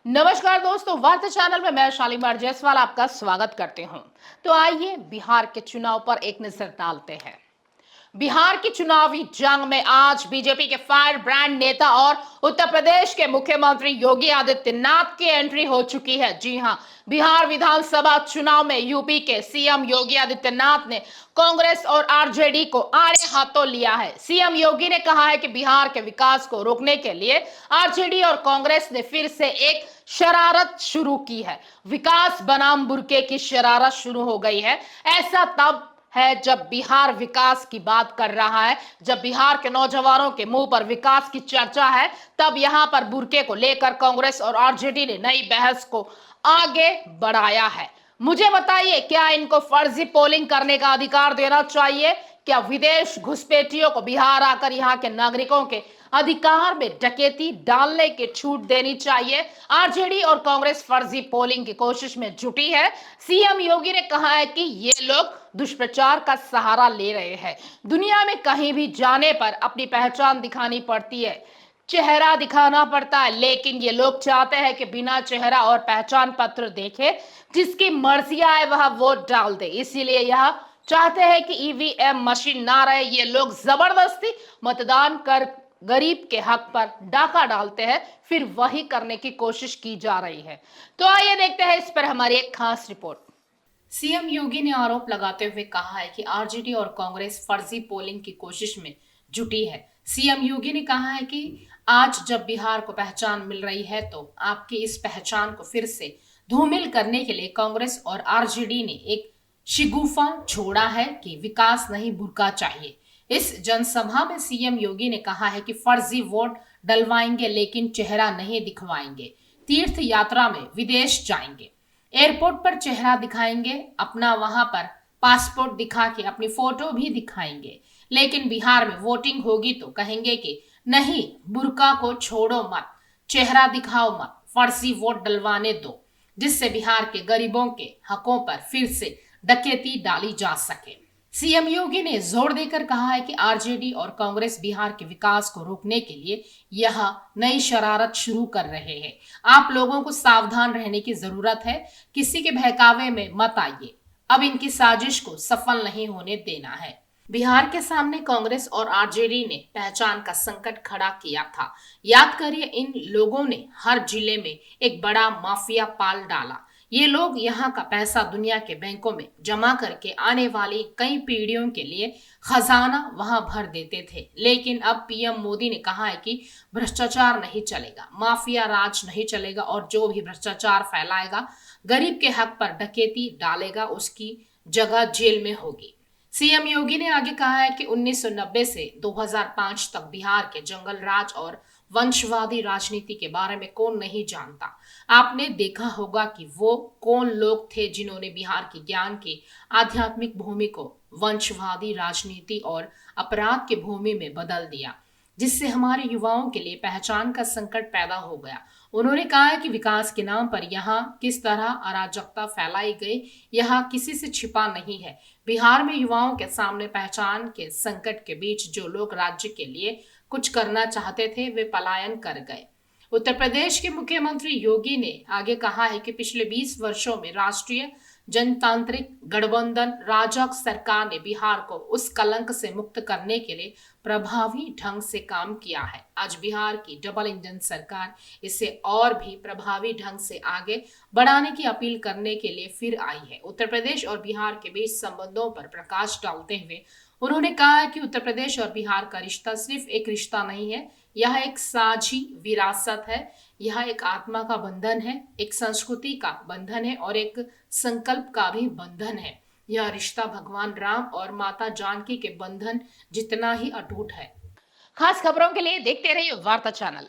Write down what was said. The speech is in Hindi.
नमस्कार दोस्तों, वार्ता चैनल में मैं शालीमार जायसवाल आपका स्वागत करती हूं। तो आइए बिहार के चुनाव पर एक नजर डालते हैं। बिहार की चुनावी जंग में आज बीजेपी के फायर ब्रांड नेता और उत्तर प्रदेश के मुख्यमंत्री योगी आदित्यनाथ की एंट्री हो चुकी है। जी हां, बिहार विधानसभा चुनाव में यूपी के सीएम योगी आदित्यनाथ ने कांग्रेस और आरजेडी को आड़े हाथों लिया है। सीएम योगी ने कहा है कि बिहार के विकास को रोकने के लिए आरजेडी और कांग्रेस ने फिर से एक शरारत शुरू की है। विकास बनाम बुरके की शरारत शुरू हो गई है। ऐसा तब है जब बिहार विकास की बात कर रहा है, जब बिहार के नौजवानों के मुंह पर विकास की चर्चा है, तब यहां पर बुरके को लेकर कांग्रेस और आरजेडी ने नई बहस को आगे बढ़ाया है। मुझे बताइए, क्या इनको फर्जी पोलिंग करने का अधिकार देना चाहिए? क्या विदेश घुसपैठियों को बिहार आकर यहां के नागरिकों के अधिकार में डकैती डालने की छूट देनी चाहिए? आरजेडी और कांग्रेस फर्जी पोलिंग की कोशिश में जुटी है। सीएम योगी ने कहा है कि ये लोग दुष्प्रचार का सहारा ले रहे हैं। दुनिया में कहीं भी जाने पर अपनी पहचान दिखानी पड़ती है, चेहरा दिखाना पड़ता है, लेकिन ये लोग चाहते हैं कि बिना चेहरा और पहचान पत्र देखे जिसकी मर्जी आए वह वोट डाल दे। इसीलिए यह चाहते हैं कि ईवीएम मशीन ना रहे। ये लोग जबरदस्ती मतदान कर गरीब के हक पर डाका डालते हैं, फिर वही करने की कोशिश की जा रही है। तो आइए देखते हैं इस पर हमारी एक खास रिपोर्ट। सीएम योगी ने आरोप लगाते हुए कहा है कि आरजेडी और कांग्रेस फर्जी पोलिंग की कोशिश में जुटी है। सीएम योगी ने कहा है कि आज जब बिहार को पहचान मिल रही है तो आपकी इस पहचान को फिर से धूमिल करने के लिए कांग्रेस और आरजेडी ने एक शिगुफा छोड़ा है कि विकास नहीं बुरका चाहिए। इस जनसभा में सीएम योगी ने कहा है कि फर्जी वोट डलवाएंगे लेकिन चेहरा नहीं दिखवाएंगे। तीर्थ यात्रा में विदेश जाएंगे, एयरपोर्ट पर चेहरा दिखाएंगे, अपना वहां पर पासपोर्ट दिखा के अपनी फोटो भी दिखाएंगे, लेकिन बिहार में वोटिंग होगी तो कहेंगे कि नहीं, बुर्का को छोड़ो मत, चेहरा दिखाओ मत, फर्जी वोट डलवाने दो, जिससे बिहार के गरीबों के हकों पर फिर से डकैती डाली जा सके। सीएम योगी ने जोर देकर कहा है कि आरजेडी और कांग्रेस बिहार के विकास को रोकने के लिए यह नई शरारत शुरू कर रहे हैं। आप लोगों को सावधान रहने की जरूरत है, किसी के बहकावे में मत आइए। अब इनकी साजिश को सफल नहीं होने देना है। बिहार के सामने कांग्रेस और आरजेडी ने पहचान का संकट खड़ा किया था। याद करिए, इन लोगों ने हर जिले में एक बड़ा माफिया पाल डाला। ये लोग यहाँ का पैसा दुनिया के बैंकों में जमा करके आने वाली कई पीढ़ियों के लिए खजाना वहां भर देते थे। लेकिन अब पीएम मोदी ने कहा है कि भ्रष्टाचार नहीं चलेगा, माफिया राज नहीं चलेगा, और जो भी भ्रष्टाचार फैलाएगा, गरीब के हक पर डकैती डालेगा, उसकी जगह जेल में होगी। सीएम योगी ने आगे कहा है कि 1990 से 2005 तक बिहार के जंगल राज और वंशवादी राजनीति के बारे में कौन नहीं जानता। आपने देखा होगा कि वो कौन लोग थे जिन्होंने बिहार की ज्ञान की आध्यात्मिक भूमि को वंशवादी राजनीति और अपराध की भूमि में बदल दिया, जिससे हमारे युवाओं के लिए पहचान का संकट पैदा हो गया। उन्होंने कहा है कि विकास के नाम पर यहाँ किस तरह अराजकता फैलाई गई, यहाँ किसी से छिपा नहीं है। बिहार में युवाओं के सामने पहचान के संकट के बीच जो लोग राज्य के लिए कुछ करना चाहते थे, वे पलायन कर गए। उत्तर प्रदेश के मुख्यमंत्री योगी ने आगे कहा है कि पिछले 20 वर्षों में राष्ट्रीय जनतांत्रिक गठबंधन राजग सरकार ने बिहार को उस कलंक से मुक्त करने के लिए प्रभावी ढंग से काम किया है। आज बिहार की डबल इंजन सरकार इसे और भी प्रभावी ढंग से आगे बढ़ाने की अपील करने के लिए फिर आई है। उत्तर प्रदेश और बिहार के बीच संबंधों पर प्रकाश डालते हुए उन्होंने कहा है कि उत्तर प्रदेश और बिहार का रिश्ता सिर्फ एक रिश्ता नहीं है, यह एक साझी विरासत है, यह एक आत्मा का बंधन है, एक संस्कृति का बंधन है और एक संकल्प का भी बंधन है। यह रिश्ता भगवान राम और माता जानकी के बंधन जितना ही अटूट है। खास खबरों के लिए देखते रहिए वार्ता चैनल।